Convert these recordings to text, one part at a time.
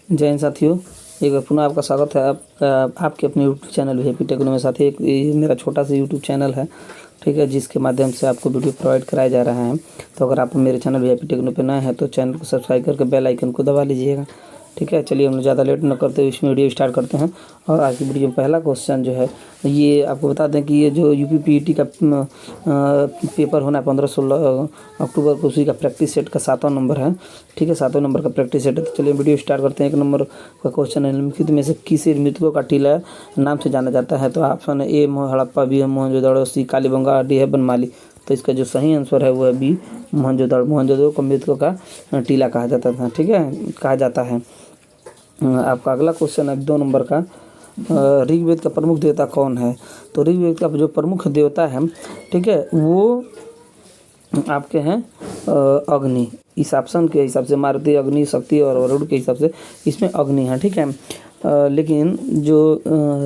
जय हिंद साथियों, एक बार पुनः आपका स्वागत है आपके अपने यूट्यूब चैनल वीआईपी टेक्नो में। साथी एक ये मेरा छोटा सा यूट्यूब चैनल है, ठीक है, जिसके माध्यम से आपको वीडियो प्रोवाइड कराया जा रहा है। तो अगर आप मेरे चैनल वीआईपी टेक्नो पे नए हैं तो चैनल को सब्सक्राइब करके बेल आइकन को दबा लीजिएगा, ठीक है। चलिए हम लोग ज़्यादा लेट न करते हुए इसमें वीडियो स्टार्ट करते हैं। और आज की वीडियो में पहला क्वेश्चन जो है ये आपको बता दें कि ये जो यूपीपीईटी का पेपर होना है 15-16 अक्टूबर को, उसी का प्रैक्टिस सेट का 7वां नंबर है, ठीक है, 7वें नंबर का प्रैक्टिस सेट है। तो चलिए वीडियो स्टार्ट करते हैं। 1 नंबर का क्वेश्चन है, निम्नलिखित में से किस मृतकों का टीला नाम से जाना जाता है? तो ऑप्शन है ए हड़प्पा, बी है मोहनजोदड़ो, सी कालीबंगा, डी है बनमाली। तो इसका जो सही आंसर है वो है बी मोहनजोदड़ो को मृतकों का टीला कहा जाता था, ठीक है, कहा जाता है। आपका अगला क्वेश्चन है 2 नंबर का, ऋग्वेद का प्रमुख देवता कौन है? तो ऋग्वेद का जो प्रमुख देवता है, ठीक है, वो आपके हैं अग्नि। इस ऑप्शन के हिसाब से मारुति, अग्नि, शक्ति और वरुण के हिसाब से इसमें अग्नि है, ठीक है। लेकिन जो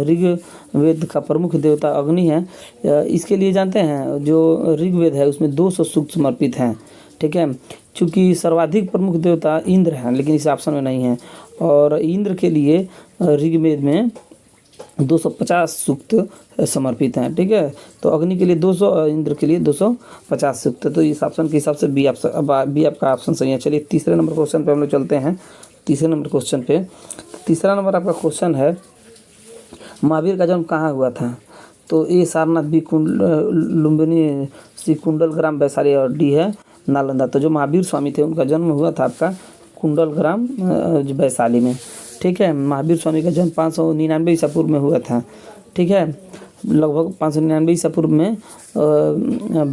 ऋग्वेद का प्रमुख देवता अग्नि है, इसके लिए जानते हैं जो ऋग्वेद है उसमें 200 सूक्त समर्पित हैं, ठीक है। चूँकि सर्वाधिक प्रमुख देवता इंद्र हैं, लेकिन इस ऑप्शन में नहीं है। और इंद्र के लिए ऋग्वेद में 250 सूक्त समर्पित हैं, ठीक है। तो अग्नि के लिए 200, इंद्र के लिए 250 सूक्त। तो इस ऑप्शन के हिसाब से बी आपका ऑप्शन सही है। चलिए तीसरे नंबर क्वेश्चन पे हम लोग चलते हैं। तीसरे नंबर क्वेश्चन पे, तीसरा नंबर आपका क्वेश्चन है, महावीर का जन्म कहाँ हुआ था? तो ए सारनाथ, बी लुम्बिनी, सी कुंडलग्राम वैशाली और डी है नालंदा। तो जो महावीर स्वामी थे उनका जन्म हुआ था आपका कुंडलग्राम वैशाली में, ठीक है। महावीर स्वामी का जन्म 599 ईसा पूर्व में हुआ था, ठीक है, लगभग 599 ईसा पूर्व में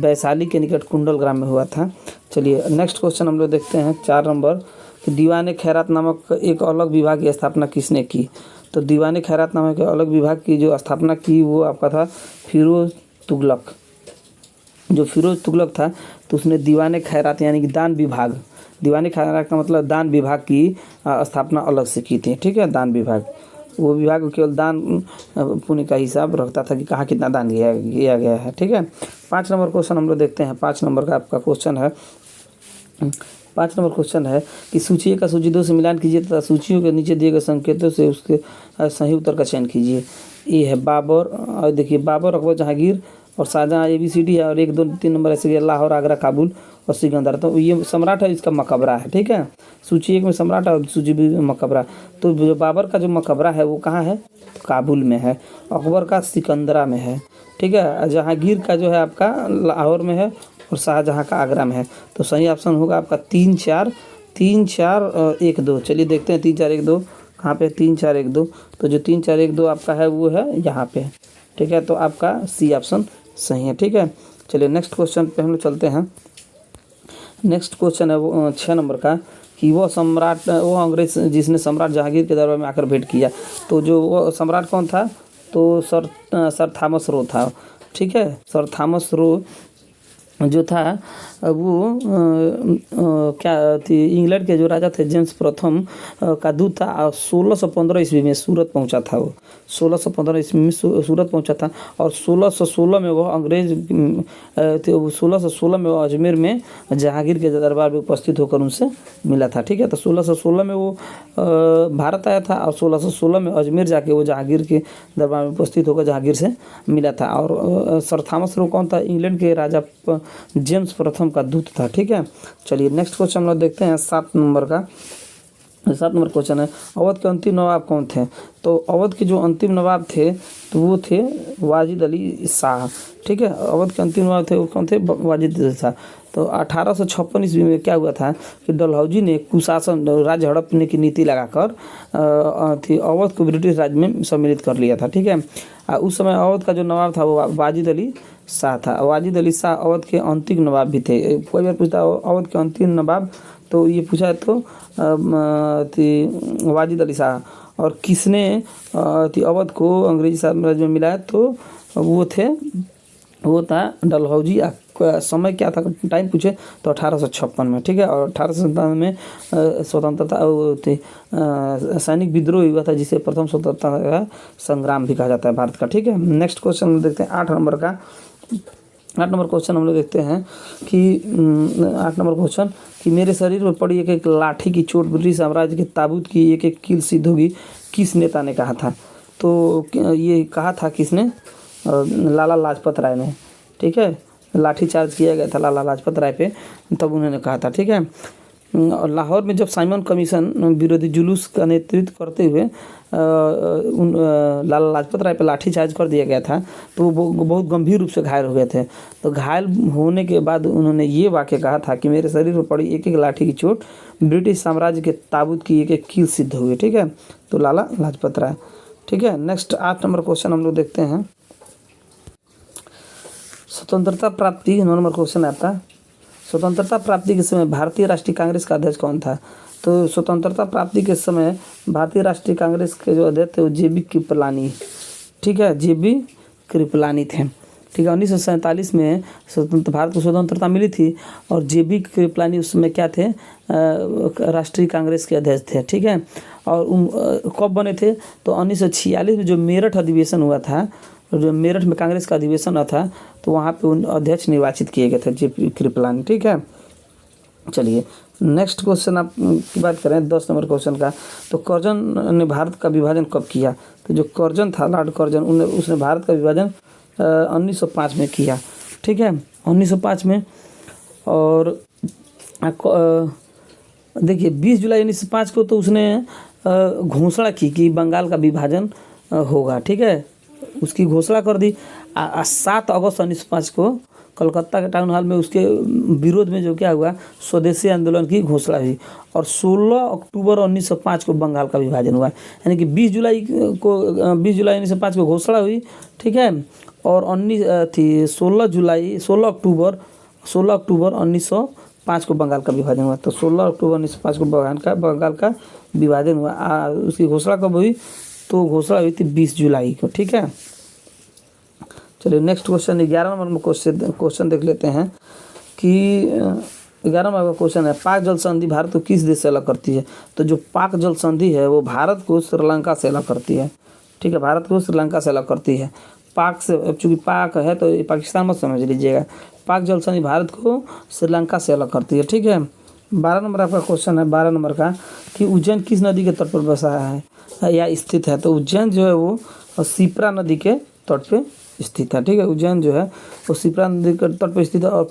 वैशाली के निकट कुंडलग्राम में हुआ था। चलिए नेक्स्ट क्वेश्चन हम लोग देखते हैं 4 नंबर, कि दीवाने खैरात नामक एक अलग विभाग की स्थापना किसने की? तो दीवाने खैरात नामक अलग विभाग की जो स्थापना की वो आपका था फिरोज तुगलक। जो फिरोज तुगलक था तो उसने दीवाने खैरात यानी कि दान विभाग, दीवाने खैरात का मतलब दान विभाग की स्थापना अलग से की थी, ठीक है। दान विभाग, वो विभाग केवल दान पुण्य का हिसाब रखता था कि कहाँ कितना दान किया गया है, ठीक है। 5 नंबर क्वेश्चन हम लोग देखते हैं। 5 नंबर का आपका क्वेश्चन है, 5 नंबर क्वेश्चन है कि सूची 1 का सूची 2 से मिलान कीजिए तथा सूचियों के नीचे दिए गए संकेतों से उसके सही उत्तर का चयन कीजिए। ये है बाबर, और देखिए बाबर, अकबर, जहांगीर और शाहजहाँ, ABCD है। और 1 2 3 नंबर ऐसे लाहौर, आगरा, काबुल और सिकंदर। तो ये सम्राट है, इसका मकबरा है, ठीक है। सूची 1 में सम्राट और सूची 2 में मकबरा। तो जो बाबर का जो मकबरा है वो कहाँ है? तो काबुल में है। अकबर का सिकंदरा में है, ठीक है। जहांगीर का जो है आपका लाहौर में है और शाहजहाँ का आगरा में है। तो सही ऑप्शन होगा आपका 3 4 1 2। चलिए देखते हैं 3 4 1 2 कहाँ पे? 3 4 1 2। तो जो 3 4 1 2 आपका है वो है यहाँ पे, ठीक है। तो आपका सी ऑप्शन सही है, ठीक है। चलिए नेक्स्ट क्वेश्चन पे हम लोग चलते हैं। नेक्स्ट क्वेश्चन है वो 6 नंबर का, कि वो सम्राट, वो अंग्रेज जिसने सम्राट जहांगीर के दरबार में आकर भेंट किया। तो जो वो सम्राट कौन था? तो सर थॉमस रो था, ठीक है। सर थॉमस रो जो था वो क्या थी, इंग्लैंड के जो राजा थे जेम्स प्रथम का दूत था। और 1615 ईस्वी में सूरत पहुंचा था वो, 1615 ईस्वी में सूरत पहुंचा था। और 1616 में वह अंग्रेज थे, 1616 में वो अजमेर में जहांगीर के दरबार में उपस्थित होकर उनसे मिला था, ठीक है। तो 1616 में वो भारत आया था और 1616 में अजमेर जाके वो जहांगीर के दरबार में उपस्थित होकर जहांगीर से मिला था। और सर थॉमस रो कौन था? इंग्लैंड के राजा जेम्स प्रथम का दूत था, ठीक है। चलिए नेक्स्ट क्वेश्चन हम लोग देखते हैं 7 नंबर का। 7 नंबर क्वेश्चन है, अवध के अंतिम नवाब कौन थे? तो अवध के जो अंतिम नवाब थे तो वो थे वाजिद अली शाह, ठीक है। अवध के अंतिम नवाब थे वो कौन थे? वाजिद अली शाह। तो 1856 ईस्वी में क्या हुआ था कि डलहौजी ने कुशासन, राज्य हड़पने की नीति लगाकर अवध को ब्रिटिश राज्य में सम्मिलित कर लिया था, ठीक है। उस समय अवध का जो नवाब था वो वाजिद अली शाह था। वाजिद अली शाह अवध के अंतिम नवाब भी थे। कोई बार पूछता अवध के अंतिम नवाब, तो ये पूछा तो वाजिद अली शाह। और किसने अवध को अंग्रेजी साम्राज्य में मिलाया? तो वो था डलहौजी। समय क्या था, टाइम पूछे तो 1856 में, ठीक है। और 1857 में स्वतंत्रता सैनिक विद्रोह हुआ था, जिसे प्रथम स्वतंत्रता का संग्राम भी कहा जाता है भारत का, ठीक है। नेक्स्ट क्वेश्चन देखते हैं 8 नंबर का, 8 नंबर क्वेश्चन हम लोग देखते हैं कि 8 नंबर क्वेश्चन कि मेरे शरीर पर पड़ी एक एक लाठी की चोट ब्रिटिश साम्राज्य के ताबूत की एक एक कील सिद्ध होगी, किस नेता ने कहा था? तो ये कहा था किसने? लाला लाजपत राय ने। ठीक है, लाठी चार्ज किया गया था लाला लाजपत राय पे, तब उन्होंने कहा था। ठीक है, और लाहौर में जब साइमन कमीशन विरोधी जुलूस का नेतृत्व करते हुए लाला लाजपत राय पे लाठी चार्ज कर दिया गया था, तो वो बहुत गंभीर रूप से घायल हो गए थे। तो घायल होने के बाद उन्होंने ये वाक्य कहा था कि मेरे शरीर पर पड़ी एक एक लाठी की चोट ब्रिटिश साम्राज्य के ताबूत की एक एक कील सिद्ध हुई। ठीक है, तो लाला लाजपत राय। ठीक है, नेक्स्ट 8 नंबर क्वेश्चन हम लोग देखते हैं। स्वतंत्रता प्राप्ति 9 नंबर क्वेश्चन आता है। स्वतंत्रता प्राप्ति के समय भारतीय राष्ट्रीय कांग्रेस का अध्यक्ष कौन था? तो स्वतंत्रता प्राप्ति के समय भारतीय राष्ट्रीय कांग्रेस के जो अध्यक्ष थे वो JB कृपलानी। ठीक है, JB कृपलानी थे। ठीक है, 1947 में भारत को स्वतंत्रता मिली थी और JB कृपलानी उस समय क्या थे? राष्ट्रीय कांग्रेस के अध्यक्ष थे। ठीक है, और कब बने थे? तो 1946 में जो मेरठ अधिवेशन हुआ था, जो मेरठ में कांग्रेस का अधिवेशन था, तो वहाँ पे उन अध्यक्ष निर्वाचित किए गए थे JB कृपलानी। ठीक है, चलिए नेक्स्ट क्वेश्चन आप की बात करें 10 नंबर क्वेश्चन का। तो कर्जन ने भारत का विभाजन कब किया? तो जो कर्जन था, लॉर्ड कर्जन, उसने भारत का विभाजन 1905 में किया। ठीक है, 1905 में। और देखिए 20 जुलाई 1905 को तो उसने घोषणा की कि बंगाल का विभाजन होगा। ठीक है, उसकी घोषणा कर दी। 7 अगस्त 1905 को कलकत्ता के टाउन हॉल में उसके विरोध में जो क्या हुआ, स्वदेशी आंदोलन की घोषणा हुई। और 16 अक्टूबर 1905 को बंगाल का विभाजन हुआ। यानी कि 20 जुलाई 1905 को घोषणा हुई। ठीक है, और 16 अक्टूबर 1905 को बंगाल का विभाजन हुआ। तो 16 अक्टूबर 1905 को बंगाल का विभाजन हुआ। उसकी घोषणा कब हुई? तो घोषणा हुई थी 20 जुलाई को। ठीक है, चलिए नेक्स्ट क्वेश्चन 11 नंबर में क्वेश्चन देख लेते हैं कि 11 नंबर का क्वेश्चन है, पाक जल संधि भारत को किस देश से अलग करती है? तो जो पाक जल संधि है वो भारत को श्रीलंका से अलग करती है। ठीक है, भारत को श्रीलंका से अलग करती है। पाक से, चूँकि पाक है तो पाकिस्तान मत समझ लीजिएगा। पाक जल संधि भारत को श्रीलंका से अलग करती है। ठीक है, 12 नंबर आपका क्वेश्चन है 12 नंबर का कि उज्जैन किस नदी के तट पर बसा है या स्थित है? तो उज्जैन जो है वो शिप्रा नदी के तट पे स्थित है। ठीक है, उज्जैन जो है वो शिप्रा नदी के तट पर स्थित है और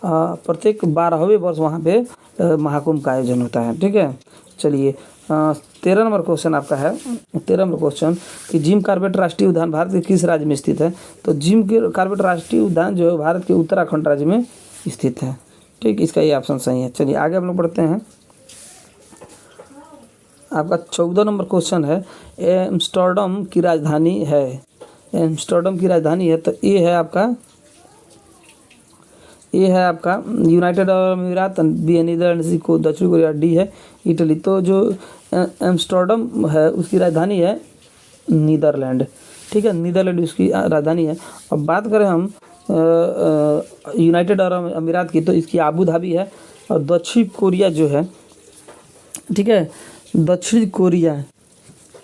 प्रत्येक 12वें वर्ष वहाँ पे महाकुंभ का आयोजन होता है। ठीक है, चलिए 13 नंबर क्वेश्चन आपका है। 13 नंबर क्वेश्चन कि जिम कॉर्बेट राष्ट्रीय उद्यान भारत के किस राज्य में स्थित है? तो जिम कॉर्बेट राष्ट्रीय उद्यान जो है भारत के उत्तराखंड राज्य में स्थित है। ठीक, इसका ये ऑप्शन सही है। चलिए आगे हम लोग बढ़ते हैं। आपका 14 नंबर क्वेश्चन है, एम्स्टर्डम की राजधानी है। एम्स्टर्डम की राजधानी है तो ए है आपका यूनाइटेड अरब अमीरात, बी है नीदरलैंड, सी को दक्षिण कोरिया, डी है इटली। तो जो एम्स्टर्डम है उसकी राजधानी है नीदरलैंड। ठीक है, नीदरलैंड उसकी राजधानी है। अब बात करें हम यूनाइटेड अरब अमीरात की, तो इसकी आबू धाबी है। और दक्षिण कोरिया जो है, ठीक है, दक्षिण कोरिया,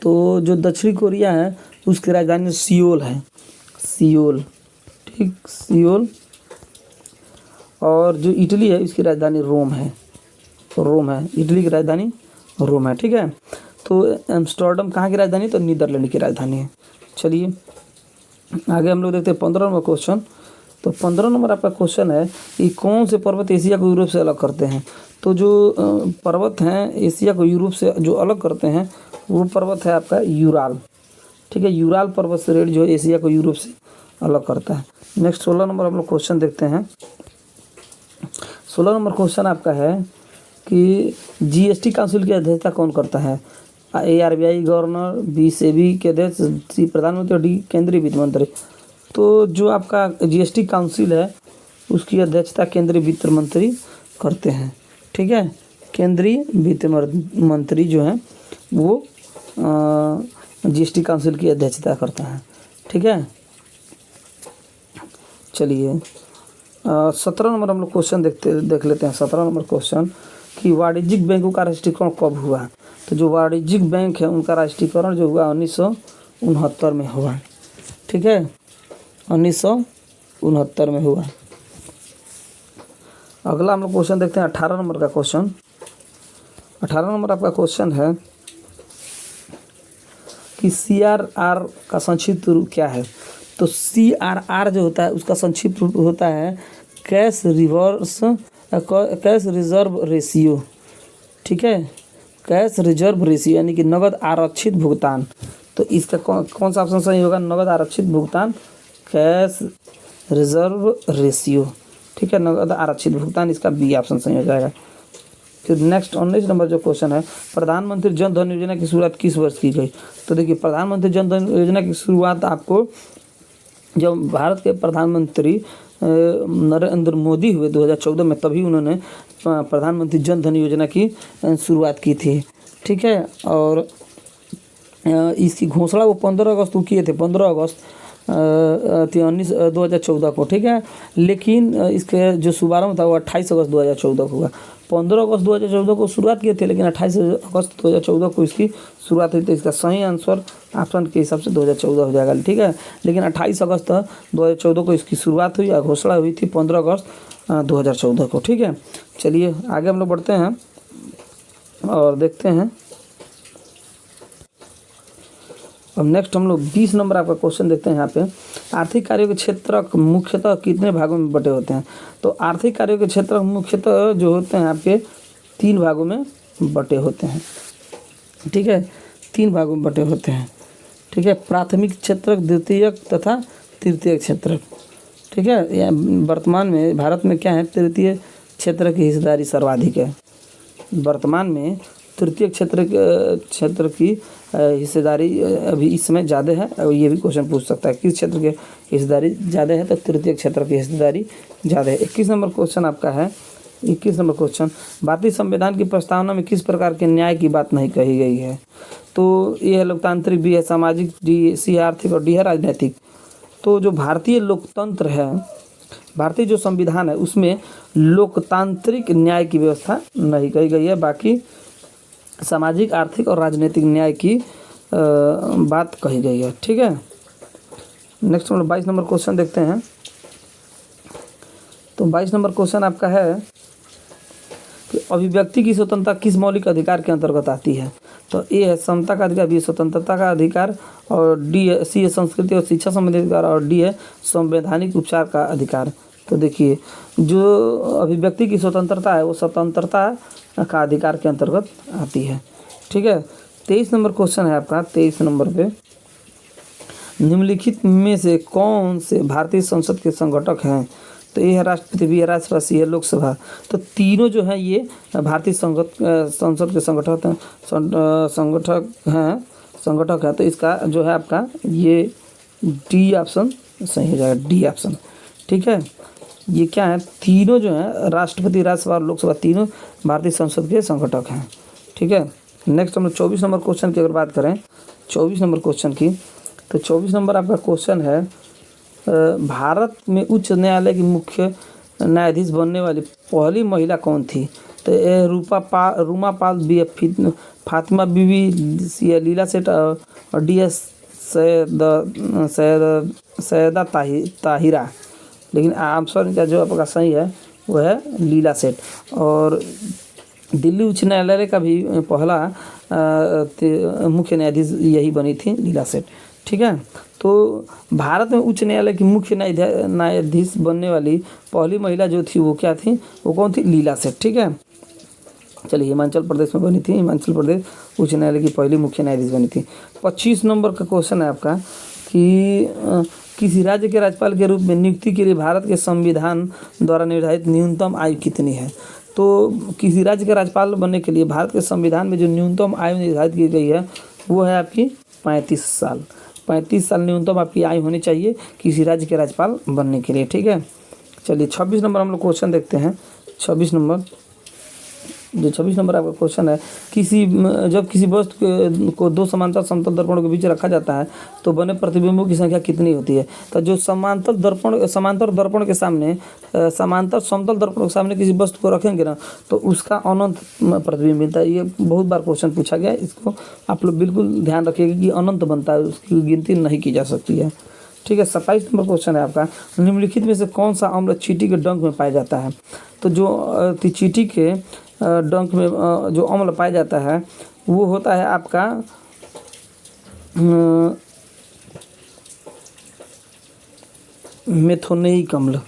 तो जो दक्षिण कोरिया है उसकी राजधानी सियोल है। सियोल, ठीक, सियोल। और जो इटली है इसकी राजधानी रोम है। इटली की राजधानी रोम है। ठीक है, तो एम्स्टर्डम कहाँ की राजधानी? तो नीदरलैंड की राजधानी है। चलिए आगे हम लोग देखते हैं 15 नंबर क्वेश्चन। तो 15 नंबर आपका क्वेश्चन है कि कौन से पर्वत एशिया को यूरोप से अलग करते हैं? तो जो पर्वत हैं एशिया को यूरोप से जो अलग करते हैं वो पर्वत है आपका यूराल। ठीक है, यूराल पर्वत श्रेणी जो एशिया को यूरोप से अलग करता है। नेक्स्ट 16 नंबर हम लोग क्वेश्चन देखते हैं। 16 नंबर क्वेश्चन आपका है कि जीएसटी काउंसिल की अध्यक्षता कौन करता है? ए आरबीआई गवर्नर, बी सेबी के अध्यक्ष, सी प्रधानमंत्री और डी केंद्रीय वित्त मंत्री। तो जो आपका जीएसटी काउंसिल है उसकी अध्यक्षता केंद्रीय वित्त मंत्री करते हैं। ठीक है, केंद्रीय वित्त मंत्री जो है वो जीएसटी काउंसिल की अध्यक्षता करता है। ठीक है, चलिए 17 नंबर हम लोग क्वेश्चन देख लेते हैं। 17 नंबर क्वेश्चन कि वाणिज्यिक बैंकों का राष्ट्रीयकरण कब हुआ? तो जो वाणिज्यिक बैंक है उनका राष्ट्रीयकरण जो हुआ 1969 में हुआ। ठीक है, 1969 1969 में हुआ। अगला हम लोग क्वेश्चन देखते हैं 18 नंबर का क्वेश्चन। 18 नंबर आपका क्वेश्चन है कि CRR का संक्षिप्त रूप क्या है। तो CRR जो होता है उसका संक्षिप्त रूप होता है कैश रिजर्व रेशियो। ठीक है, कैश रिजर्व रेशियो यानी कि नगद आरक्षित भुगतान। तो इसका कौन सा ऑप्शन सही होगा? नगद आरक्षित भुगतान, कैश रिजर्व रेशियो। ठीक है, नगद आरक्षित भुगतान, इसका बी ऑप्शन सही हो जाएगा। फिर नेक्स्ट 19 नंबर जो क्वेश्चन है, प्रधानमंत्री जन धन योजना की शुरुआत किस वर्ष की गई। तो देखिए, प्रधानमंत्री जन धन योजना की शुरुआत आपको जब भारत के प्रधानमंत्री नरेंद्र मोदी हुए 2014 में, तभी उन्होंने प्रधानमंत्री जन धन योजना की शुरुआत की थी। ठीक है, और इसकी घोषणा वो 15 अगस्त को किए थे, 15 अगस्त 2014 को। ठीक है, लेकिन इसके जो शुभारंभ था वो 28 अगस्त 2014 को हुआ। 15 अगस्त 2014 को शुरुआत किए थे, लेकिन 28 अगस्त 2014 को इसकी शुरुआत हुई। तो इसका सही आंसर ऑप्शन के हिसाब से 2014 हो जाएगा। ठीक है, लेकिन 28 अगस्त 2014 को इसकी शुरुआत हुई और घोषणा हुई थी 15 अगस्त 2014 को। ठीक है, चलिए आगे हम लोग बढ़ते हैं और देखते हैं। अब नेक्स्ट हम लोग 20 नंबर आपका क्वेश्चन देखते हैं। यहाँ पे आर्थिक कार्यों के क्षेत्र मुख्यतः कितने भागों में बटे होते हैं। तो आर्थिक कार्यों के क्षेत्र मुख्यतः जो होते हैं आपके 3 भागों में बटे होते हैं। ठीक है, 3 भागों में बटे होते हैं। ठीक है, प्राथमिक क्षेत्र, द्वितीयक तथा तृतीयक क्षेत्र। ठीक है, वर्तमान में भारत में क्या है, तृतीय क्षेत्र की हिस्सेदारी सर्वाधिक है। वर्तमान में तृतीय क्षेत्र की हिस्सेदारी अभी इस समय ज़्यादा है। और ये भी क्वेश्चन पूछ सकता है किस क्षेत्र की हिस्सेदारी ज़्यादा है, तो तृतीय क्षेत्र की हिस्सेदारी ज़्यादा है। 21 नंबर क्वेश्चन आपका है। 21 नंबर क्वेश्चन, भारतीय संविधान की प्रस्तावना में किस प्रकार के न्याय की बात नहीं कही गई है। तो ये है लोकतांत्रिक, बी है सामाजिक, सी है आर्थिक और डी है राजनीतिक। तो जो भारतीय लोकतंत्र है, भारतीय जो संविधान है, उसमें लोकतांत्रिक न्याय की व्यवस्था नहीं कही गई है, बाकी सामाजिक, आर्थिक और राजनीतिक न्याय की बात कही गई है। ठीक है, नेक्स्ट हम लोग 22 नंबर क्वेश्चन देखते हैं। तो 22 नंबर क्वेश्चन आपका है कि अभिव्यक्ति की स्वतंत्रता किस मौलिक अधिकार के अंतर्गत आती है। तो ए है समता का अधिकार, बी स्वतंत्रता का अधिकार और डी है, सी है संस्कृति और शिक्षा संबंधी अधिकार और डी है संवैधानिक उपचार का अधिकार। तो देखिए, जो अभिव्यक्ति की स्वतंत्रता है वो स्वतंत्रता का अधिकार के अंतर्गत आती है। ठीक है, 23 नंबर क्वेश्चन है आपका। 23 नंबर पे, निम्नलिखित में से कौन से भारतीय संसद के संगठक हैं। तो ये है राष्ट्रपति, बी है राज्यसभा, सी है लोकसभा। तो तीनों जो है ये भारतीय संसद के संगठक हैं। तो इसका जो है आपका ये डी ऑप्शन सही हो जाएगा, डी ऑप्शन। ठीक है, ये क्या है, तीनों जो हैं राष्ट्रपति, राज्यसभा और लोकसभा, तीनों भारतीय संसद के संगठक हैं। ठीक है, नेक्स्ट हम लोग 24 नंबर क्वेश्चन की अगर बात करें, 24 नंबर क्वेश्चन की, तो 24 नंबर आपका क्वेश्चन है, भारत में उच्च न्यायालय की मुख्य न्यायाधीश बनने वाली पहली महिला कौन थी। तो ए रूमा पाल, बी है फातिमा बीबी, सी है लीला सेठ और डी है सैयदा ताहिरा। लेकिन आंसर का जो आपका सही है वो है लीला सेठ। और दिल्ली उच्च न्यायालय का भी पहला मुख्य न्यायाधीश यही बनी थी, लीला सेठ। ठीक है, तो भारत में उच्च न्यायालय की मुख्य न्यायाधीश बनने वाली पहली महिला जो थी वो क्या थी, वो कौन थी, लीला सेठ। ठीक है, चलिए हिमाचल प्रदेश में बनी थी, हिमाचल प्रदेश उच्च न्यायालय की पहली मुख्य न्यायाधीश बनी थी। 25 नंबर का क्वेश्चन है आपका कि किसी राज्य के राज्यपाल के रूप में नियुक्ति के लिए भारत के संविधान द्वारा निर्धारित न्यूनतम आयु कितनी है। तो किसी राज्य के राज्यपाल बनने के लिए भारत के संविधान में जो न्यूनतम आयु निर्धारित की गई है वो है आपकी 35 साल। 35 साल न्यूनतम आपकी आयु होनी चाहिए किसी राज्य के राज्यपाल बनने के लिए। ठीक है, चलिए 26 नंबर हम लोग क्वेश्चन देखते हैं। 26 नंबर आपका क्वेश्चन है, जब किसी वस्तु को दो समांतर समतल दर्पणों के बीच रखा जाता है तो बने प्रतिबिंबों की संख्या कितनी होती है। तो जो समांतर दर्पण के सामने, समांतर समतल दर्पण के सामने किसी वस्तु को रखेंगे ना तो उसका अनंत प्रतिबिंब मिलता है। ये बहुत बार क्वेश्चन पूछा गया है, इसको आप लोग बिल्कुल ध्यान रखिएगा कि अनंत बनता है, उसकी गिनती नहीं की जा सकती है। ठीक है। 27 नंबर क्वेश्चन है आपका, निम्नलिखित में से कौन सा अम्ल चींटी के डंक में पाया जाता है। तो जो चींटी के डंक में जो अम्ल पाया जाता है वो होता है आपका मेथोनेइक अम्ल।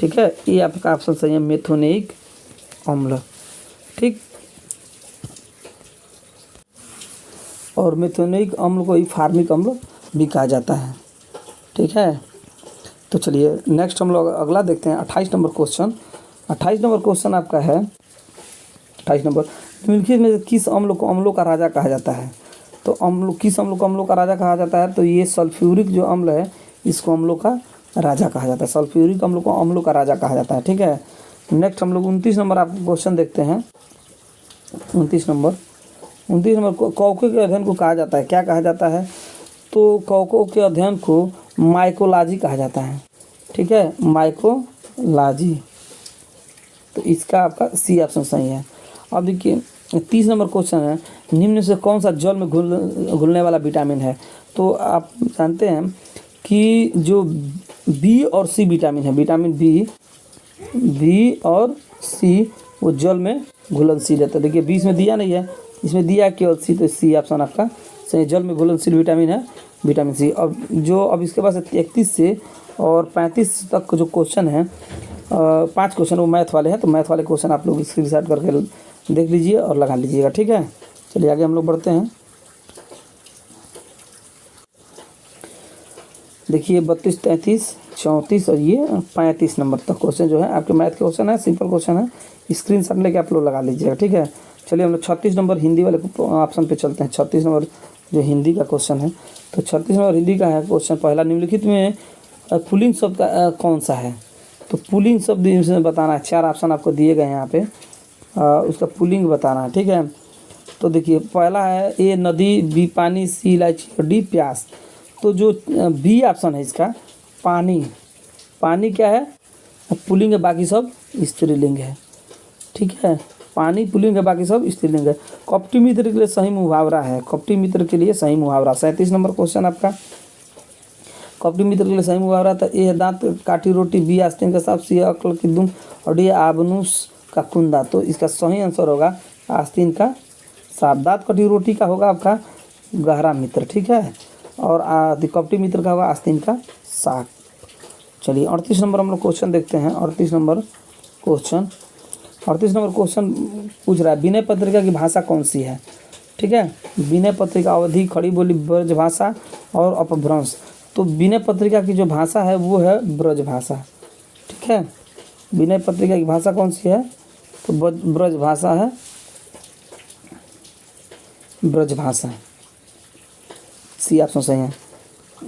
ठीक है, ये आपका ऑप्शन सही है, मेथोनेइक अम्ल। ठीक, और मेथोनेइक अम्ल को ही फार्मिक अम्ल भी कहा जाता है। ठीक है, तो चलिए नेक्स्ट हम लोग अगला देखते हैं 28 नंबर क्वेश्चन। 28 नंबर क्वेश्चन आपका है, 28 नंबर, निम्नलिखित में किस अम्ल को अम्लों का राजा कहा जाता है। तो किस अम्ल को अम्लों का राजा कहा जाता है, तो ये सल्फ्यूरिक जो अम्ल है इसको अम्लों का राजा कहा जाता है। सल्फ्यूरिक अम्ल को अम्लों का राजा कहा जाता है। ठीक है, नेक्स्ट हम लोग 29 नंबर आपको क्वेश्चन देखते हैं। 29 नंबर कौकों के अध्ययन को कहा जाता है, क्या कहा जाता है, तो कौकों के अध्ययन को माइकोलॉजी कहा जाता है। ठीक है, माइकोलॉजी, तो इसका आपका सी ऑप्शन सही है। अब देखिए 30 नंबर क्वेश्चन है, निम्न से कौन सा जल में घुलने वाला विटामिन है। तो आप जानते हैं कि जो बी और सी विटामिन है, विटामिन बी और सी वो जल में घुलनशील है। तो देखिए 20 में दिया नहीं है, इसमें दिया केवल सी, तो सी ऑप्शन आपका सही, जल में घुलनशील विटामिन है विटामिन सी। अब इसके पास 31 से और 35 तक जो क्वेश्चन है, 5 क्वेश्चन वो मैथ वाले हैं। तो मैथ वाले क्वेश्चन आप लोग स्क्रीनशॉट करके देख लीजिए और लगा लीजिएगा। ठीक है, चलिए आगे हम लोग बढ़ते हैं। देखिए 32, 33, 34 और ये 35 नंबर तक क्वेश्चन जो है आपके मैथ के क्वेश्चन है, सिंपल क्वेश्चन है, स्क्रीनशॉट लेके आप लोग लगा लीजिएगा। ठीक है, चलिए हम लोग 36 नंबर हिंदी वाले ऑप्शन पे चलते हैं। 36 नंबर जो हिंदी का क्वेश्चन है, तो 36 नंबर हिंदी का है क्वेश्चन पहला, निम्नलिखित में पुल्लिंग शब्द का कौन सा है। तो पुल्लिंग शब्द इसमें बताना है, 4 ऑप्शन आपको दिए गए हैं यहाँ पे, उसका पुल्लिंग बताना है। ठीक है, तो देखिए पहला है ए नदी, बी पानी, सी इलायची और डी प्यास। तो जो बी ऑप्शन है इसका पानी क्या है, पुल्लिंग है, बाकी सब स्त्रीलिंग है। ठीक है, पानी पुल्लिंग है, बाकी सब स्त्रीलिंग है। कपटी मित्र के लिए सही मुहावरा है, कपटी मित्र के लिए सही मुहावरा। 37 नंबर क्वेश्चन आपका, कपटी मित्र के लिए सही मुहावरा था, ए दांत काटी रोटी, बी आस्तीन का सांप, सी अक्ल की दुम और डी आबनूस का कुंदा। तो इसका सही आंसर होगा आस्तीन का सांप। दांत कटी रोटी का होगा आपका गहरा मित्र। ठीक है, और कपटी मित्र का होगा आस्तीन का साग। चलिए 38 नंबर हम लोग क्वेश्चन देखते हैं। 38 नंबर क्वेश्चन पूछ रहा है, विनय पत्रिका की भाषा कौन सी है। ठीक है, विनय पत्रिका अवधि, खड़ी बोली, ब्रज भाषा और अपभ्रंश। तो विनय पत्रिका की जो भाषा है वो है ब्रज भाषा। ठीक है, विनय पत्रिका की भाषा कौन सी है, तो ब्रज भाषा है, ब्रज भाषा, सी ऑप्शन सही है।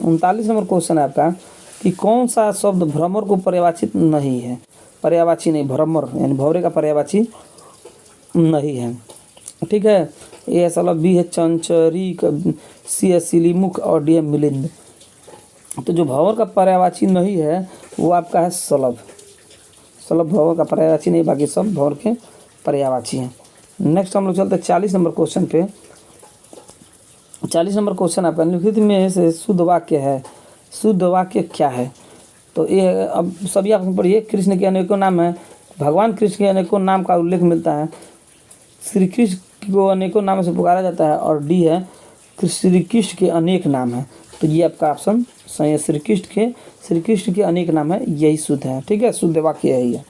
39 नंबर क्वेश्चन है आपका कि कौन सा शब्द भ्रमर को पर्यायवाची नहीं है। पर्यायवाची नहीं, भ्रमर यानी भौरे का पर्यायवाची नहीं है। ठीक है, ए है सलभ, बी है चंचरी, सी है सिलीमुख और डी है मिलिंद। तो जो भंवर का पर्यायवाची नहीं है वो आपका है सलभ। सलभ भंवर का पर्यायवाची नहीं, बाकी सब भंवर के पर्यायवाची हैं। नेक्स्ट हम लोग चलते हैं 40 नंबर क्वेश्चन पे। 40 नंबर क्वेश्चन आपका, निम्नलिखित में से शुद्ध वाक्य है, शुद्ध वाक्य क्या है। तो ये अब सभी आप पढ़िए, कृष्ण के अनेकों नाम है, भगवान कृष्ण के अनेकों नाम का उल्लेख मिलता है, श्री कृष्ण को अनेकों नामों से पुकारा जाता है, और डी है श्री कृष्ण के अनेक नाम है। तो ये आपका ऑप्शन सही है, श्री कृष्ण के अनेक नाम है, यही शुद्ध है। ठीक है, शुद्ध वाक्य यही है।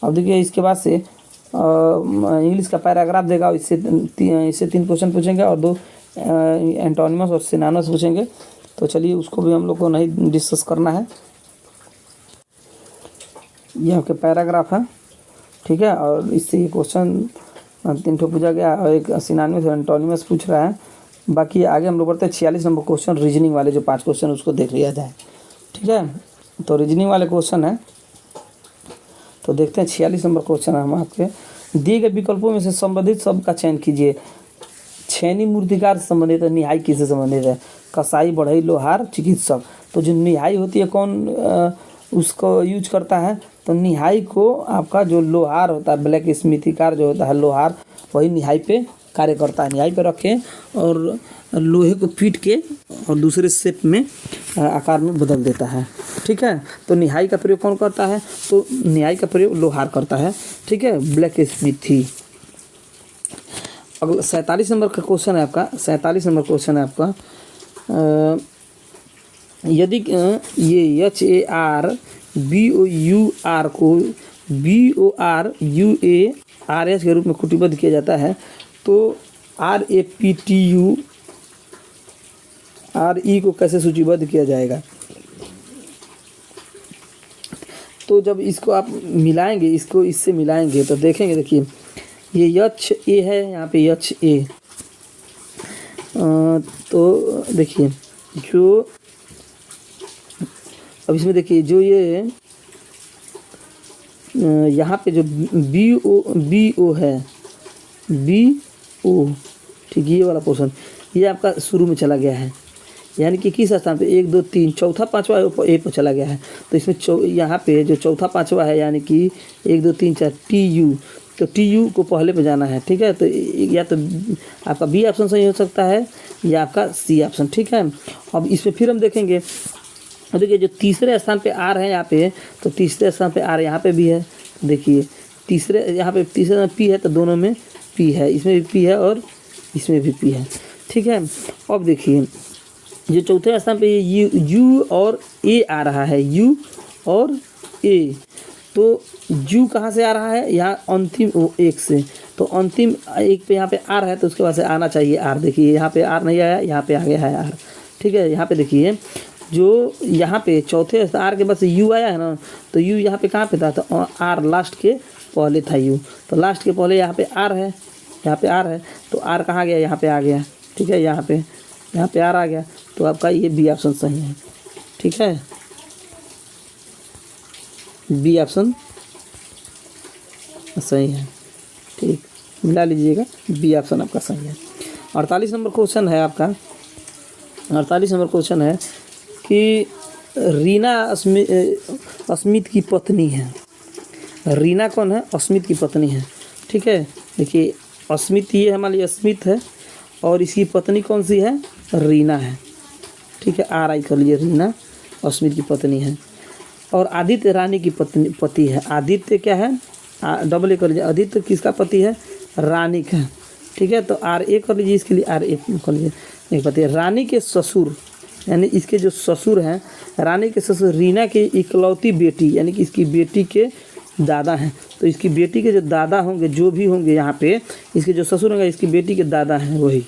अब देखिए इसके बाद से इंग्लिश का पैराग्राफ देगा, इससे 3 क्वेश्चन पूछेंगे और 2 एंटोनिमस और सिनोनिमस पूछेंगे। तो चलिए उसको भी हम लोग को नहीं डिस्कस करना है। ये आपके पैराग्राफ है। ठीक है, और इससे ये क्वेश्चन 3 ठो पूछा गया और एक सिनोनिमस और एंटोनिमस पूछ रहा है। बाकी आगे हम लोग बढ़ते हैं 46 नंबर क्वेश्चन, रीजनिंग वाले जो 5 क्वेश्चन उसको देख लिया जाए। ठीक है, तो रीजनिंग वाले क्वेश्चन है, तो देखते हैं 46 नंबर क्वेश्चन है। हम आपके दिए गए विकल्पों में से संबंधित शब्द का चयन कीजिए। छेनी मूर्तिकार से संबंधित है, निहाई किससे संबंधित है, कसाई, बढ़ई, लोहार, चिकित्सक। तो जो निहाई होती है कौन उसको यूज करता है, तो निहाई को आपका जो लोहार होता है, ब्लैक स्मिथिकार जो होता है लोहार, वही निहाई पे कार्य करता है। न्याय पे रखें और लोहे को पीट के और दूसरे शेप में आकार में बदल देता है। ठीक है, तो निहाई का प्रयोग कौन करता है? तो निहाई का प्रयोग लोहार करता है। ठीक है, ब्लैक स्मिथी। अगला 47 नंबर का क्वेश्चन है आपका। 47 नंबर क्वेश्चन है आपका, यदि ये HARBOUR को BORUARH के रूप में कुटिबद्ध किया जाता है तो RAPTURE को कैसे सूचीबद्ध किया जाएगा? तो जब इसको आप मिलाएंगे, इसको इससे मिलाएंगे तो देखेंगे, देखिए ये HA है, यहाँ पे HA। तो देखिए जो अब इसमें देखिए जो ये यहाँ पे जो BO है, BO, ठीक, ये वाला पोर्शन ये आपका शुरू में चला गया है, यानी कि किस स्थान पे 1 2 3 चौथा पांचवा ए पर चला गया है। तो इसमें यहाँ पे जो चौथा पांचवा है यानी कि 1 2 3 4 TU, तो TU को पहले पे जाना है। ठीक है, तो या तो आपका B ऑप्शन सही हो सकता है या आपका C ऑप्शन। ठीक है, अब इसमें फिर हम देखेंगे, देखिए जो तीसरे स्थान पे R है यहाँ पे, तो तीसरे स्थान पे R यहाँ पे भी है। देखिए तीसरे यहाँ पे तीसरे में P है तो दोनों में P है, इसमें भी P है और इसमें भी P है। ठीक है, अब देखिए जो चौथे स्थान पे U और A आ रहा है, U और A, तो U कहाँ से आ रहा है? यहाँ अंतिम एक से, तो अंतिम एक पे यहाँ पे R है तो उसके बाद से आना चाहिए R। देखिए यहाँ पे R नहीं आया, यहाँ पे आ गया है R। ठीक है, यहाँ पे देखिए जो यहाँ पे चौथे R के बाद से U आया है ना, तो U यहाँ पे कहाँ पे था? तो R लास्ट के पहले था U, तो लास्ट के पहले यहाँ पे R है, यहाँ पे R है, तो R कहाँ गया? यहाँ पे आ गया। ठीक है, यहाँ पे R आ गया, तो आपका ये B ऑप्शन सही है। ठीक है, B ऑप्शन सही है। ठीक, मिला लीजिएगा, B ऑप्शन आपका सही है। 48 नंबर क्वेश्चन है आपका। 48 नंबर क्वेश्चन है कि रीना स्मिथ की पत्नी है। रीना कौन है? स्मिथ की पत्नी है। ठीक है, देखिए स्मिथ ये हमारी स्मिथ है और इसकी पत्नी कौन सी है? रीना है। ठीक है, RI कर लीजिए, रीना स्मिथ की पत्नी है। और आदित्य रानी की पति है। आदित्य क्या है? डबल A कर लीजिए, आदित्य किसका पति है? रानी का। ठीक है, तो RA कर लीजिए, इसके लिए RA कर लीजिए, एक पति है। रानी के ससुर, यानी इसके जो ससुर हैं, रानी के ससुर रीना की इकलौती बेटी, यानी कि इसकी बेटी के दादा हैं। तो इसकी बेटी के जो दादा होंगे, जो भी होंगे यहाँ पे, इसके जो ससुर होंगे इसकी बेटी के दादा हैं वही।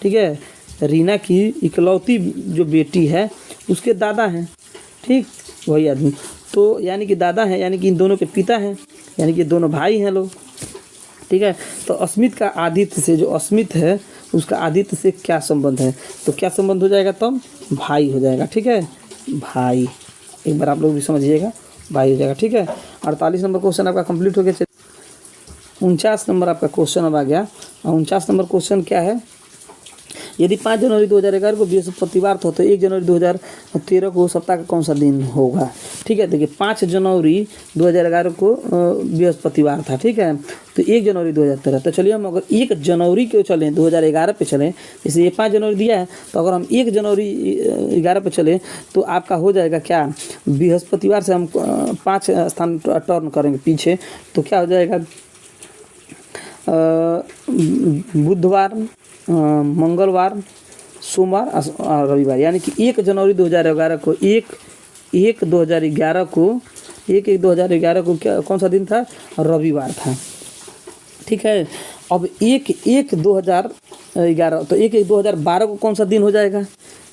ठीक है, रीना की इकलौती जो बेटी है उसके दादा हैं। ठीक, वही आदमी, तो यानी कि दादा हैं, यानी कि इन दोनों के पिता हैं, यानी कि दोनों भाई हैं लोग। ठीक है, तो अस्मित का आदित्य से, जो अस्मित है उसका आदित्य से क्या संबंध है? तो क्या संबंध हो जाएगा? तब भाई हो जाएगा। ठीक है, भाई, एक बार आप लोग भी समझिएगा, भाई हो जाएगा। ठीक है, 48 नंबर क्वेश्चन आपका कंप्लीट हो गया। 49 नंबर आपका क्वेश्चन अब आ गया। 49 नंबर क्वेश्चन क्या है? यदि 5 जनवरी 2011 को बृहस्पतिवार था तो 1 जनवरी 2013 को सप्ताह का कौन सा दिन होगा? ठीक है, देखिए 5 जनवरी 2011 को बृहस्पतिवार था। ठीक है, तो 1 जनवरी 2013, तो चलिए हम अगर 1 जनवरी के चलें, 2011 पे चलें, जैसे ये 5 जनवरी दिया है, तो अगर हम 1 जनवरी 11 पे चलें तो आपका हो जाएगा क्या? बृहस्पतिवार से हम 5 स्थान टर्न करेंगे पीछे, तो क्या हो जाएगा? बुधवार, मंगलवार, सोमवार और रविवार, यानी कि 1 जनवरी 2011 को 1/1/2011 को क्या कौन सा दिन था? रविवार था। ठीक है, अब 1/1/2011, तो 1/1/2012 को कौन सा दिन हो जाएगा?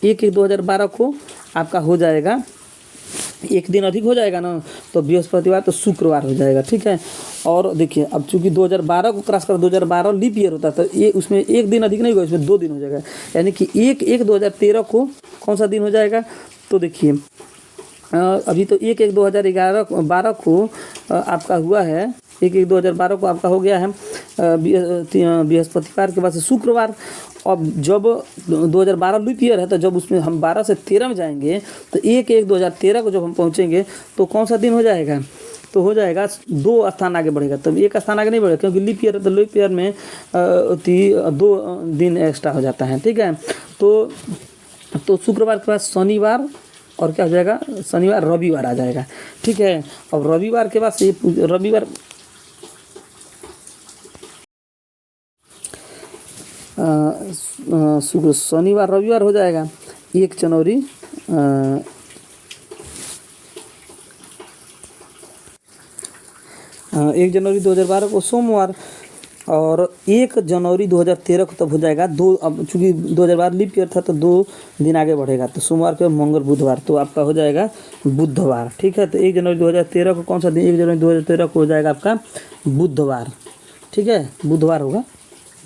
1/1/2012 को आपका हो जाएगा, एक दिन अधिक हो जाएगा ना, तो बृहस्पतिवार तो शुक्रवार हो जाएगा। ठीक है, और देखिए अब चूंकि 2012 को क्रॉस कर 2012 लीप ईयर होता है, तो ये उसमें एक दिन अधिक नहीं होगा, इसमें 2 दिन हो जाएगा, यानी कि 1/1/2013 को कौन सा दिन हो जाएगा? तो देखिए अभी तो 1/1/2012 को आपका हुआ है, 1/1/2012 को आपका हो गया है बृहस्पतिवार के बाद से शुक्रवार। अब जब 2012 लीप ईयर है, तो जब उसमें हम 12 से 13 में जाएंगे, तो 1/1/2013 को जब हम पहुंचेंगे तो कौन सा दिन हो जाएगा? तो हो जाएगा 2 स्थान आगे बढ़ेगा, तब 1 स्थान आगे नहीं बढ़ेगा, क्योंकि लीप ईयर है तो लीप ईयर में 2 दिन एक्स्ट्रा हो जाता है। ठीक है, तो शुक्रवार के बाद शनिवार और क्या हो जाएगा, शनिवार रविवार आ जाएगा। ठीक है, अब रविवार के बाद से रविवार शनिवार रविवार हो जाएगा 1 जनवरी 1 जनवरी 2012 को सोमवार, और 1 जनवरी 2013 को तब हो जाएगा 2, अब चूँकि 2012 लीप ईयर था तो 2 दिन आगे बढ़ेगा, तो सोमवार के मंगल बुधवार, तो आपका हो जाएगा बुधवार। ठीक है, तो 1 जनवरी 2013 को कौन सा दिन, 1 जनवरी 2013 को हो जाएगा आपका बुधवार। ठीक है, बुधवार होगा,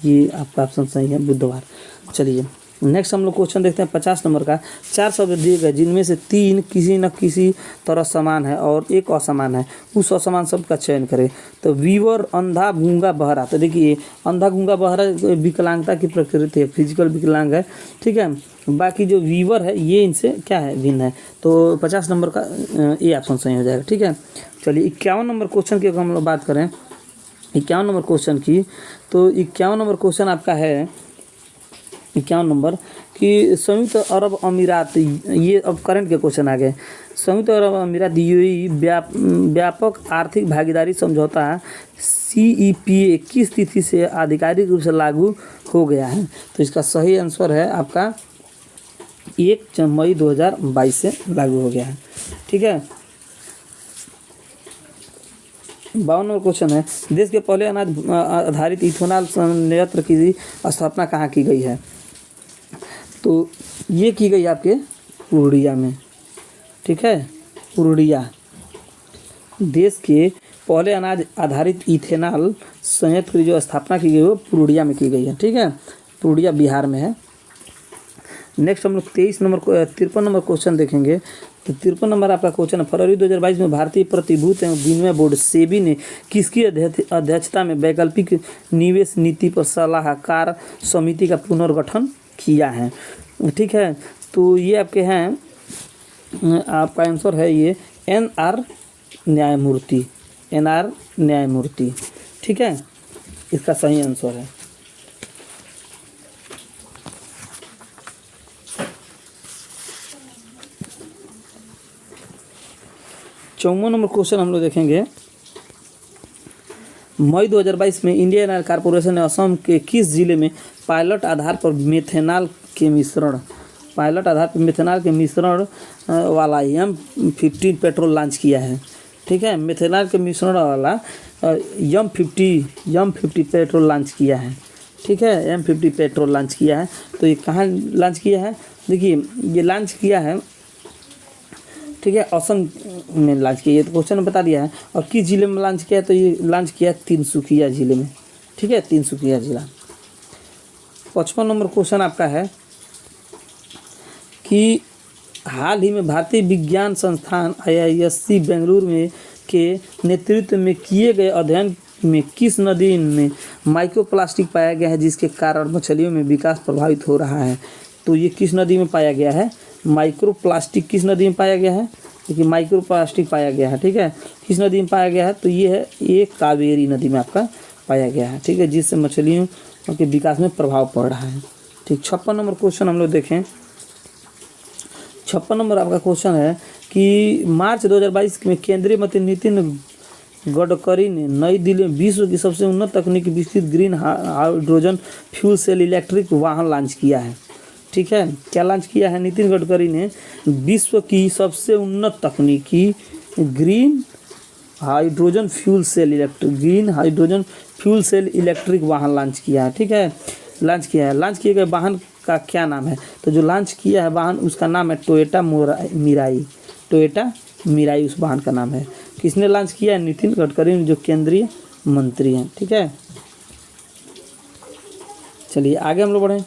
ये आपका ऑप्शन सही है, बुधवार। चलिए नेक्स्ट हम लोग क्वेश्चन देखते हैं 50 नंबर का। 4 शब्द दिए गए जिनमें से 3 किसी न किसी तरह समान है और 1 असमान है, उस असमान शब्द का चयन करें। तो वीवर, अंधा, गूंगा, बहरा। तो देखिए अंधा, गूंगा, बहरा विकलांगता की प्रकृति है, फिजिकल विकलांग है। ठीक है, बाकी जो वीवर है ये इनसे क्या है, भिन्न है। तो 50 नंबर का ये ऑप्शन सही हो जाएगा। ठीक है, चलिए 51 नंबर क्वेश्चन की हम लोग बात करें, 51 नंबर क्वेश्चन की, तो 51 नंबर क्वेश्चन आपका है 51 नंबर कि संयुक्त अरब अमीरात, ये अब करंट के क्वेश्चन आ गए। संयुक्त अरब अमीरात यूएई व्यापक आर्थिक भागीदारी समझौता CEPA किस तिथि से आधिकारिक रूप से लागू हो गया है? तो इसका सही आंसर है आपका 1 मई 2022 से लागू हो गया है। ठीक है, 52 नंबर क्वेश्चन है, देश के पहले अनाज आधारित इथेनॉल संयंत्र की स्थापना कहाँ की गई है? तो ये की गई आपके पूर्णिया में। ठीक है, पूर्णिया, देश के पहले अनाज आधारित इथेनॉल संयंत्र की जो स्थापना की गई वो पूर्णिया में की गई है। ठीक है, पूर्णिया बिहार में है। नेक्स्ट हम लोग 53 नंबर क्वेश्चन देखेंगे। तो 53 नंबर आपका क्वेश्चन है, फरवरी 2022 में भारतीय प्रतिभूति एवं विनिमय बोर्ड सेबी ने किसकी अध्यक्षता में वैकल्पिक निवेश नीति पर सलाहकार समिति का पुनर्गठन किया है? ठीक है, तो ये आपके हैं, आपका आंसर है ये NR न्यायमूर्ति, NR न्यायमूर्ति। ठीक है, इसका सही आंसर है। चौवन नंबर क्वेश्चन हम लोग देखेंगे, मई 2022 में इंडियन ऑयल कॉर्पोरेशन ने असम के किस जिले में पायलट आधार पर मेथेनॉल के मिश्रण वाला M50 पेट्रोल लॉन्च किया है? ठीक है, मेथेनॉल के मिश्रण वाला M50 पेट्रोल लॉन्च किया है। ठीक है, M50 पेट्रोल लॉन्च किया है। तो ये कहाँ लॉन्च किया है? देखिए ये लॉन्च किया है, ठीक है, असम में लॉन्च किया, ये तो क्वेश्चन में बता दिया है। और किस जिले में लॉन्च किया है? तो ये लॉन्च किया है तिनसुकिया जिले में। ठीक है, तिनसुकिया जिला। 55 नंबर क्वेश्चन आपका है कि हाल ही में भारतीय विज्ञान संस्थान IISc बेंगलुरु में के नेतृत्व में किए गए अध्ययन में किस नदी में माइक्रोप्लास्टिक पाया गया है जिसके कारण मछलियों में विकास प्रभावित हो रहा है? तो ये किस नदी में पाया गया है? माइक्रोप्लास्टिक किस नदी में पाया गया है? देखिए माइक्रोप्लास्टिक पाया गया है। ठीक है, किस नदी में पाया गया है? तो ये है, ये कावेरी नदी में आपका पाया गया है। ठीक है, जिससे मछलियों के विकास में प्रभाव पड़ रहा है। ठीक, 56 नंबर क्वेश्चन हम लोग देखें। 56 नंबर आपका क्वेश्चन है कि मार्च 2022 में केंद्रीय मंत्री नितिन गडकरी ने नई दिल्ली में विश्व की सबसे उन्नत तकनीकी विकसित green hydrogen fuel cell electric वाहन लॉन्च किया है। ठीक है, क्या लॉन्च किया है? नितिन गडकरी ने विश्व की सबसे उन्नत तकनीकी green hydrogen fuel cell electric वाहन लॉन्च किया है। ठीक है, लॉन्च किया है। लॉन्च किए गए वाहन का क्या नाम है? तो जो लॉन्च किया है वाहन उसका नाम है टोयोटा मिराई उस वाहन का नाम है। किसने लॉन्च किया है? नितिन गडकरी जो केंद्रीय मंत्री हैं। ठीक है, चलिए आगे हम लोग बढ़ें।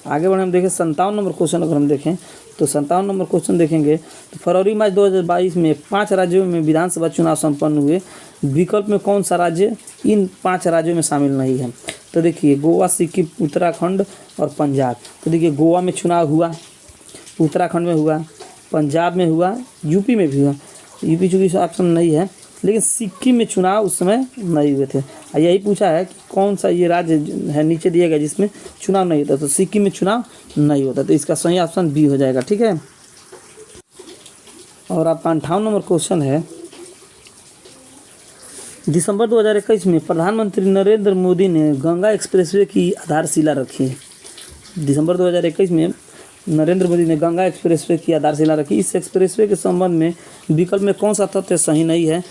हम देखें 57 नंबर क्वेश्चन। अगर हम देखें तो 57 नंबर क्वेश्चन देखेंगे तो फरवरी मार्च 2022 में 5 राज्यों में विधानसभा चुनाव संपन्न हुए, विकल्प में कौन सा राज्य इन 5 राज्यों में शामिल नहीं है? तो देखिए गोवा, सिक्किम, उत्तराखंड और पंजाब। तो देखिए गोवा में चुनाव हुआ, उत्तराखंड में हुआ, पंजाब में हुआ, यूपी में भी हुआ। यूपी चूँकि ऑप्शन नहीं है, लेकिन सिक्किम में चुनाव उस समय नहीं हुए थे। यही पूछा है कि कौन सा ये राज्य है नीचे दिया गया जिसमें चुनाव नहीं होता, तो सिक्किम में चुनाव नहीं होता, तो इसका सही ऑप्शन बी हो जाएगा। ठीक है, और आपका 58 नंबर क्वेश्चन है, दिसंबर 2021 में प्रधानमंत्री नरेंद्र मोदी ने गंगा एक्सप्रेसवे की आधारशिला रखी। दिसंबर 2021 में नरेंद्र मोदी ने गंगा एक्सप्रेसवे की आधारशिला रखी। इस एक्सप्रेसवे के संबंध में विकल्प में कौन सा तथ्य सही नहीं है?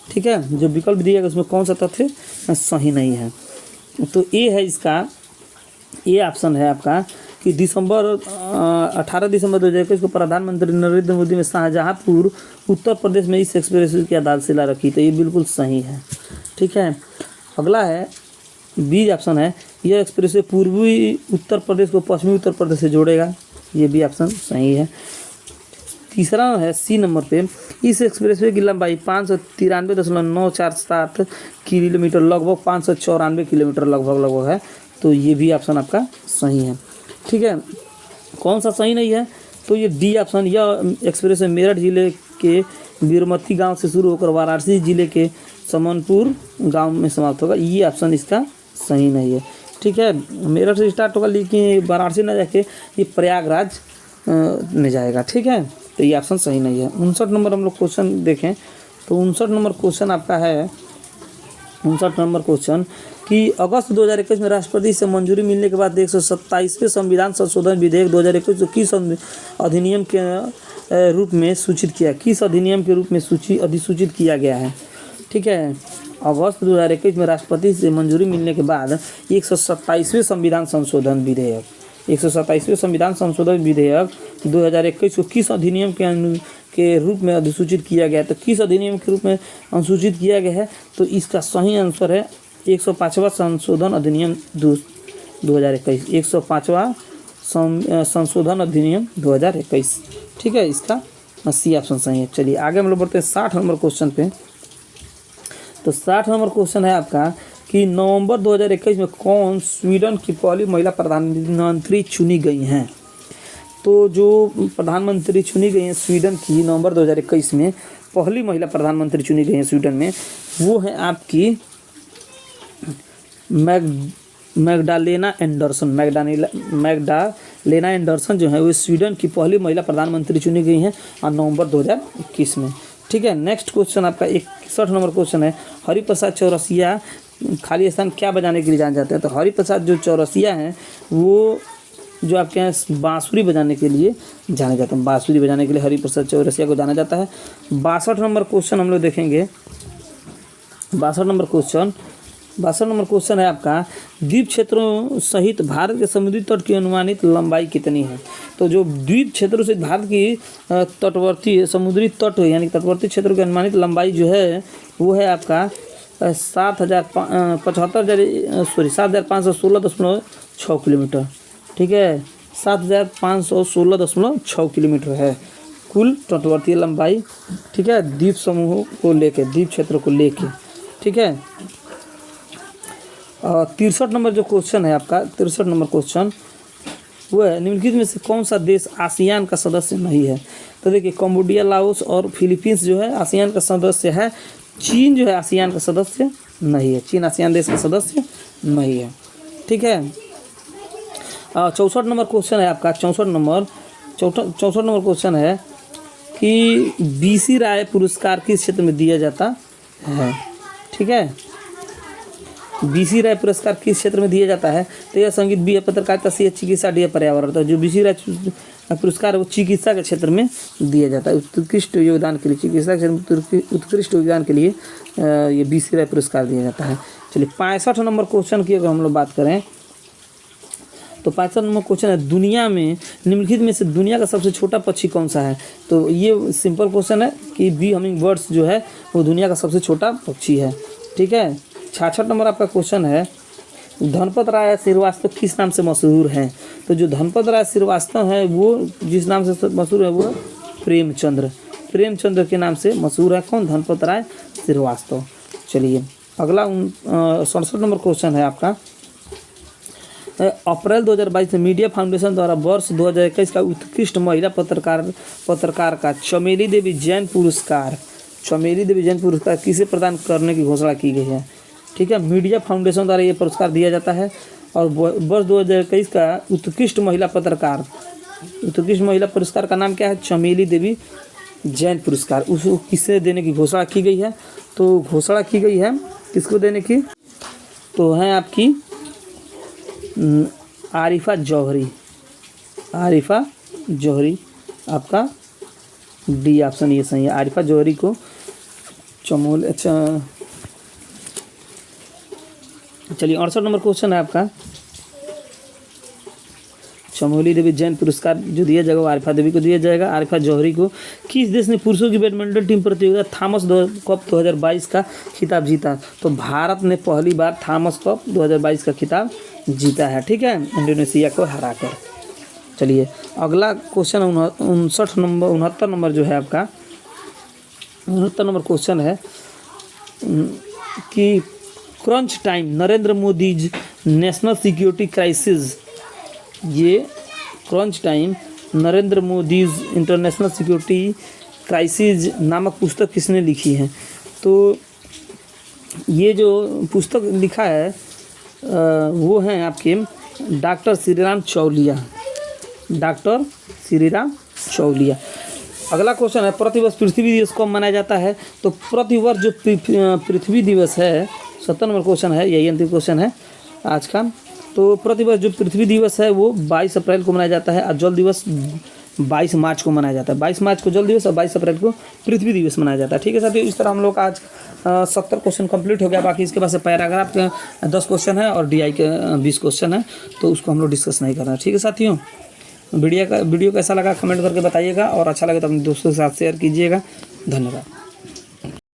ठीक है, जो विकल्प दिया गया उसमें कौन सा तथ्य सही नहीं है? तो ए है इसका, ये ऑप्शन है आपका कि 18 दिसंबर 2021 को प्रधानमंत्री नरेंद्र मोदी ने शाहजहाँपुर उत्तर प्रदेश में इस एक्सप्रेसवे की आधारशिला रखी, तो ये बिल्कुल सही है। ठीक है, अगला है बी ऑप्शन है, यह एक्सप्रेसवे पूर्वी उत्तर प्रदेश को पश्चिमी उत्तर प्रदेश से जोड़ेगा, ये भी ऑप्शन सही है। तीसरा है सी नंबर पे, इस एक्सप्रेसवे की लंबाई 593.947 किलोमीटर लगभग 594 किलोमीटर लगभग है, तो ये भी ऑप्शन आपका सही है। ठीक है, कौन सा सही नहीं है? तो ये डी ऑप्शन, यह एक्सप्रेसवे मेरठ जिले के बीरमती गांव से शुरू होकर वाराणसी जिले के समनपुर गांव में समाप्त होगा, ये ऑप्शन इसका सही नहीं है। ठीक है, मेरठ से स्टार्ट होगा लेकिन वाराणसी ना जाके ये प्रयागराज में जाएगा। ठीक है, तो ये ऑप्शन सही नहीं है। 59 नंबर हम लोग क्वेश्चन देखें, तो 59 नंबर क्वेश्चन आपका है, 59 नंबर क्वेश्चन कि अगस्त 2021 में राष्ट्रपति से मंजूरी मिलने के बाद 127वें संविधान संशोधन विधेयक 2021 को किस अधिनियम के रूप में सूचित किया, किस अधिनियम के रूप में अधिसूचित किया गया है? ठीक है, अगस्त 2021 में राष्ट्रपति से मंजूरी मिलने के बाद 127वें संविधान संशोधन विधेयक 127वें संविधान संशोधन विधेयक 2021 को किस अधिनियम के रूप में अधिसूचित किया गया है? तो किस अधिनियम के रूप में अनुसूचित किया गया है? तो इसका सही आंसर है 105वां संशोधन अधिनियम 2021, 105वां संशोधन अधिनियम 2021। ठीक है, इसका सी ऑप्शन सही है। चलिए आगे हम लोग बढ़ते हैं 60 नंबर क्वेश्चन पे। तो 60 नंबर क्वेश्चन है आपका कि नवंबर 2021 में कौन स्वीडन की पहली महिला प्रधानमंत्री चुनी गई हैं? तो जो प्रधानमंत्री चुनी गई हैं स्वीडन की नवंबर 2021 में पहली महिला प्रधानमंत्री चुनी गई हैं स्वीडन में, वो है आपकी मैग्डालेना एंडरसन जो है वो स्वीडन की पहली महिला प्रधानमंत्री चुनी गई हैं नवंबर 2021 में। ठीक है, नेक्स्ट क्वेश्चन आपका 61 नंबर क्वेश्चन है, हरिप्रसाद चौरसिया खाली स्थान क्या बजाने के लिए जाने जाते हैं? तो हरिप्रसाद जो चौरसिया हैं वो जो आपके यहाँ बांसुरी बजाने के लिए जाने जाते हैं, बांसुरी बजाने के लिए हरिप्रसाद चौरसिया को जाना जाता है। 62 नंबर क्वेश्चन हम लोग देखेंगे। 62 नंबर क्वेश्चन है आपका, द्वीप क्षेत्रों सहित भारत के समुद्री तट की अनुमानित लंबाई कितनी है? तो जो द्वीप क्षेत्रों से भारत की तटवर्ती समुद्री तट यानी तटवर्ती क्षेत्रों की अनुमानित लंबाई जो है वो है आपका 7,516.6 किलोमीटर। ठीक है, 7,516.6 किलोमीटर है कुल तटवर्तीय लंबाई। ठीक है, द्वीप समूह को लेके, द्वीप क्षेत्र को लेके। ठीक है, 63 नंबर जो क्वेश्चन है आपका, 63 नंबर क्वेश्चन वो है, निम्नलिखित में से कौन सा देश आसियान का सदस्य नहीं है? तो देखिए कंबोडिया, लाओस और फिलीपींस जो है आसियान का सदस्य है। चीन जो है आसियान का सदस्य नहीं है, चीन आसियान देश का सदस्य नहीं है। ठीक है, 64 नंबर क्वेश्चन है आपका, 64 नंबर क्वेश्चन है कि BC राय पुरस्कार किस क्षेत्र में दिया जाता है? ठीक है, BC राय पुरस्कार किस क्षेत्र में दिया जाता है? तो यह संगीत, बी है पत्रकारिता, सी है चिकित्सा, डी है पर्यावरण। तो जो BC राय पुरस्कार है वो चिकित्सा के क्षेत्र में दिया जाता है, उत्कृष्ट योगदान के लिए, चिकित्सा के क्षेत्र में उत्कृष्ट योगदान के लिए ये BC राय पुरस्कार दिया जाता है। चलिए 65 नंबर क्वेश्चन की अगर हम लोग बात करें तो 65 नंबर क्वेश्चन है, दुनिया में निम्नलिखित में से दुनिया का सबसे छोटा पक्षी कौन सा है? तो ये सिंपल क्वेश्चन है कि बी हमिंग बर्ड्स जो है वो दुनिया का सबसे छोटा पक्षी है। ठीक है, 66 नंबर आपका क्वेश्चन है, धनपत राय श्रीवास्तव किस नाम से मशहूर हैं? तो जो धनपत राय श्रीवास्तव है वो जिस नाम से मशहूर है वो प्रेमचंद्र के नाम से मशहूर है। कौन? धनपत राय श्रीवास्तव। चलिए अगला 67 नंबर क्वेश्चन है आपका, अप्रैल 2022 में मीडिया फाउंडेशन द्वारा वर्ष 2021 का उत्कृष्ट महिला पत्रकार का चमेली देवी जैन पुरस्कार चमेली देवी जैन पुरस्कार किसे प्रदान करने की घोषणा की गई है? ठीक है, मीडिया फाउंडेशन द्वारा ये पुरस्कार दिया जाता है। और वर्ष 2021 का उत्कृष्ट महिला पुरस्कार का नाम क्या है? चमेली देवी जैन पुरस्कार। उसको किसे देने की घोषणा की गई है? तो घोषणा की गई है किसको देने की? तो है आपकी आरिफा जौहरी। आरिफा जौहरी, आपका डी ऑप्शन ये सही है। आरिफा जौहरी को चलिए 68 नंबर क्वेश्चन है आपका। चमोली देवी जैन पुरस्कार जो दिया जाएगा वो आरिफा देवी को दिया जाएगा। आरिफा जौहरी को किस देश ने पुरुषों की बैडमिंटन टीम प्रतियोगिता थॉमस कप 2022 का खिताब जीता? तो भारत ने पहली बार थॉमस कप 2022 का खिताब जीता है। ठीक है, इंडोनेशिया को हराकर। चलिए अगला क्वेश्चन 69 नंबर जो है आपका 69 नंबर क्वेश्चन है कि crunch time Narendra Modi national security crisis, ये crunch time Narendra Modi international security crisis नामक पुस्तक किसने लिखी है? तो ये जो पुस्तक लिखा है वो हैं आपके डॉक्टर श्रीराम चौलिया। डॉक्टर श्रीराम चौलिया। अगला क्वेश्चन है प्रतिवर्ष पृथ्वी दिवस कब मनाया जाता है? तो प्रतिवर्ष जो पृथ्वी दिवस है 70 नंबर क्वेश्चन है, यही अंतिम क्वेश्चन है आज का। तो प्रतिवर्ष जो पृथ्वी दिवस है वो 22 अप्रैल को मनाया जाता है और जल दिवस 22 मार्च को मनाया जाता है। 22 मार्च को जल दिवस और 22 अप्रैल को पृथ्वी दिवस मनाया जाता है। ठीक है साथियों, इस तरह हम लोग आज 70 क्वेश्चन कंप्लीट हो गया। बाकी इसके बाद पैराग्राफ के 10 क्वेश्चन है और DI के 20 क्वेश्चन है, तो उसको हम लोग डिस्कस नहीं कर रहे हैं। ठीक है साथियों, वीडियो कैसा लगा कमेंट करके बताइएगा और अच्छा लगे तो अपने दोस्तों के साथ शेयर कीजिएगा। धन्यवाद।